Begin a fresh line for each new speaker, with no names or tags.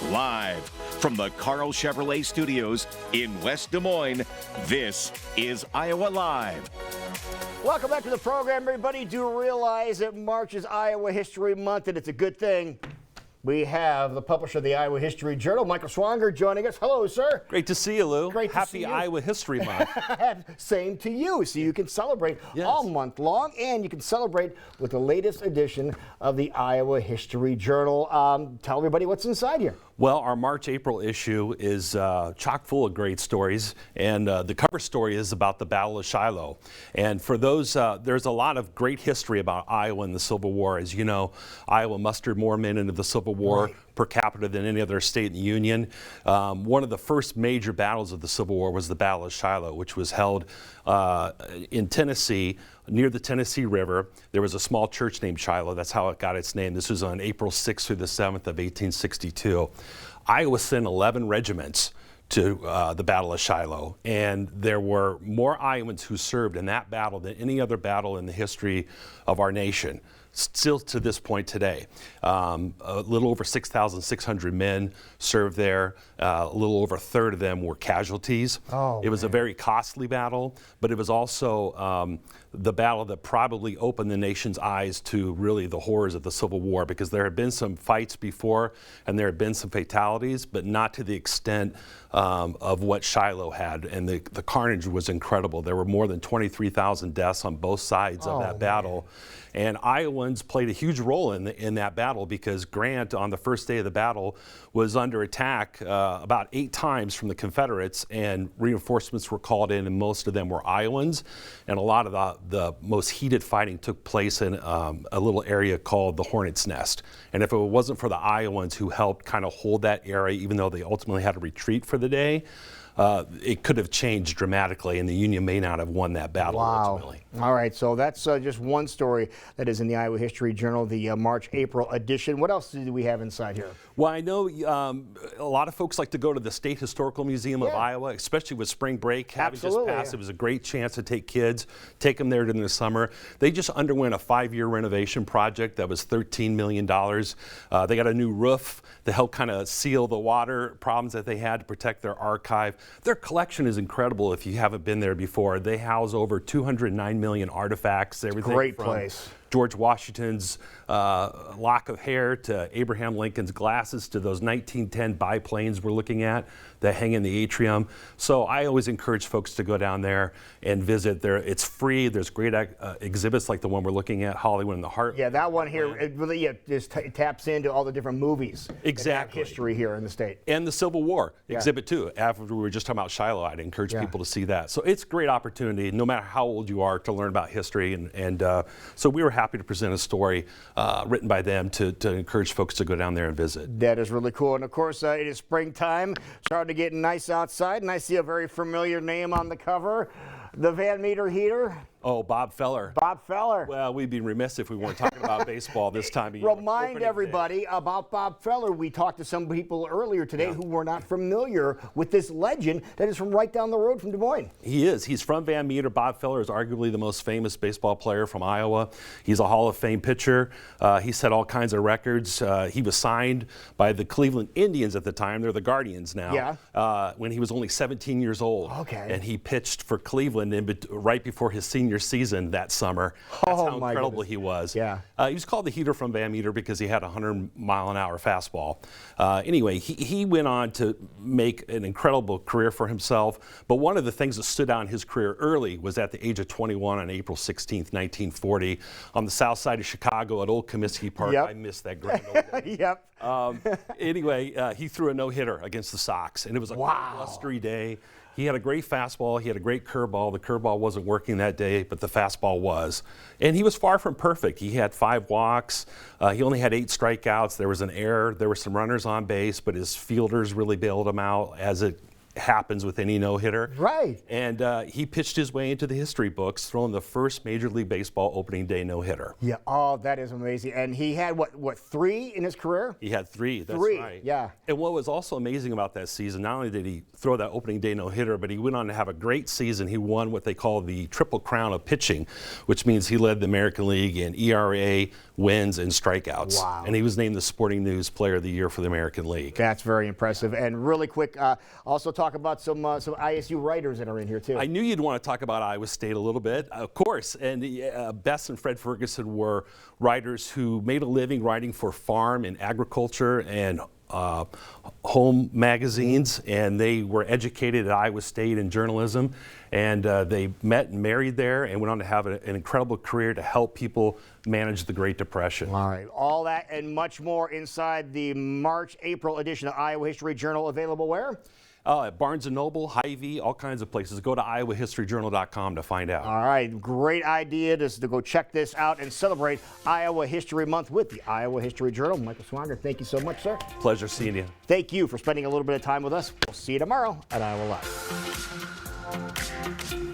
Live from the Carl Chevrolet Studios in West Des Moines, this is Iowa Live.
Welcome back to the program, everybody. Do realize that March is Iowa History Month, and it's a good thing. We have the publisher of the Iowa History Journal, Michael Swanger, joining us. Hello, sir.
Great to see you, Lou.
Great to see
Happy
you.
Iowa History Month.
Same to you. So you can celebrate all month long, and you can celebrate with the latest edition of the Iowa History Journal. Tell everybody what's inside here.
Well, our March-April issue is chock full of great stories, and the cover story is about the Battle of Shiloh. And for those, there's a lot of great history about Iowa and the Civil War. As you know, Iowa mustered more men into the Civil War per capita than any other state in the Union. One of the first major battles of the Civil War was the Battle of Shiloh, which was held in Tennessee, near the Tennessee River. There was a small church named Shiloh. That's how it got its name. This was on April 6th through the 7th of 1862. Iowa sent 11 regiments to the Battle of Shiloh, and there were more Iowans who served in that battle than any other battle in the history of our nation. Still to this point today. A little over 6,600 men served there. A little over a third of them were casualties. It was a very costly battle, but it was also the battle that probably opened the nation's eyes to really the horrors of the Civil War, because there had been some fights before and there had been some fatalities, but not to the extent of what Shiloh had. And the carnage was incredible. There were more than 23,000 deaths on both sides of that battle. And Iowans played a huge role in that battle, because Grant, on the first day of the battle, was under attack about 8 times from the Confederates, and reinforcements were called in, and most of them were Iowans. And a lot of the most heated fighting took place in a little area called the Hornet's Nest. And if it wasn't for the Iowans who helped kind of hold that area, even though they ultimately had to retreat for the day, it could have changed dramatically, and the Union may not have won that battle ultimately.
All right, so that's just one story that is in the Iowa History Journal, the March-April edition. What else do we have inside here?
Well, I know a lot of folks like to go to the State Historical Museum of Iowa, especially with spring break having just passed. It was a great chance to take kids, take them there during the summer. They just underwent a 5-year renovation project that was $13 million. They got a new roof to help kind of seal the water problems that they had to protect their archive. Their collection is incredible if you haven't been there before. They house over 209 million artifacts, everything
Great
from
place.
George Washington's lock of hair to Abraham Lincoln's glasses to those 1910 biplanes we're looking at that hang in the atrium. So I always encourage folks to go down there and visit there. It's free. There's great exhibits like the one we're looking at, Hollywood in the Heart.
Yeah, that one here, it really just taps into all the different movies.
Exactly.
History here in the state.
And the Civil War, Exhibit 2. After we were just talking about Shiloh, I'd encourage people to see that. So it's a great opportunity, no matter how old you are, to learn about history. And so we were happy to present a story written by them to encourage folks to go down there and visit.
That is really cool. And of course, it is springtime, starting to get nice outside, and I see a very familiar name on the cover, the Van Meter heater.
Oh, Bob Feller.
Bob Feller.
Well, we'd be remiss if we weren't talking about baseball this time of year.
Remind everybody about Bob Feller. We talked to some people earlier today who were not familiar with this legend that is from right down the road from Des Moines.
He is. He's from Van Meter. Bob Feller is arguably the most famous baseball player from Iowa. He's a Hall of Fame pitcher. He set all kinds of records. He was signed by the Cleveland Indians at the time. They're the Guardians now. When he was only 17 years old. And he pitched for Cleveland right before his senior season that summer. That's how incredible he was. He was called the heater from Van Meter because he had a 100-mile-an-hour fastball. Anyway, he went on to make an incredible career for himself, but one of the things that stood out in his career early was at the age of 21 on April 16th, 1940, on the south side of Chicago at Old Comiskey Park. I missed that grand old day. Anyway, he threw a no-hitter against the Sox, and it was a blustery day. He had a great fastball. He had a great curveball. The curveball wasn't working that day, but the fastball was. And he was far from perfect. He had 5 walks. He only had 8 strikeouts. There was an error. There were some runners on base, but his fielders really bailed him out, as it happens with any no-hitter.
Right.
And he pitched his way into the history books, throwing the first Major League Baseball opening day no-hitter.
Yeah. Oh, that is amazing. And he had what 3 in his career?
He had 3. That's
3.
right.
Yeah.
And what was also amazing about that season, not only did he throw that opening day no-hitter, but he went on to have a great season. He won what they call the Triple Crown of pitching, which means he led the American League in ERA, wins, and strikeouts.
Wow.
And he was named the Sporting News Player of the Year for the American League.
That's very impressive. And really quick, also talk about some ISU writers that are in here too.
I knew you'd want to talk about Iowa State a little bit, of course. And Bess and Fred Ferguson were writers who made a living writing for farm and agriculture and home magazines, and they were educated at Iowa State in journalism, and they met and married there and went on to have an incredible career to help people manage the Great Depression.
All right, all that and much more inside the March-April edition of Iowa History Journal, available where?
At Barnes & Noble, Hy-Vee, all kinds of places. Go to iowahistoryjournal.com to find out.
All right, great idea to go check this out and celebrate Iowa History Month with the Iowa History Journal. Michael Swanger, thank you so much, sir.
Pleasure seeing you.
Thank you for spending a little bit of time with us. We'll see you tomorrow at Iowa Live.